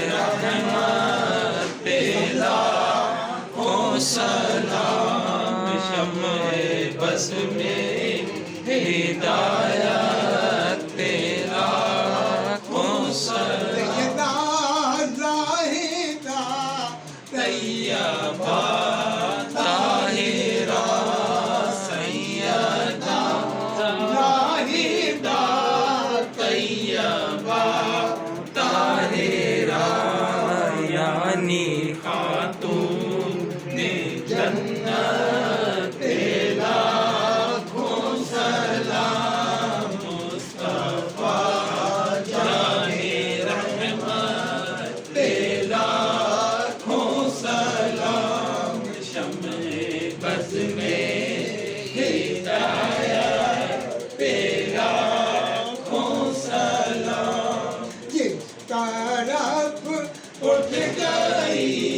रहमत तेरा हो सलाम, शम्मे बस में हिदायत तेरा हो सलाम। जाहिदा तैयबा ताहिरा सैयदा जाहिदा तैयबा ताहिरा यानी खातून ने जन्नत तेरा हो सलाम, मुस्तफा जाने रहमत तेरा हो सलाम, शम्मे बस में हिदायत तेरा हो सलाम। जिस तरफ उठ गई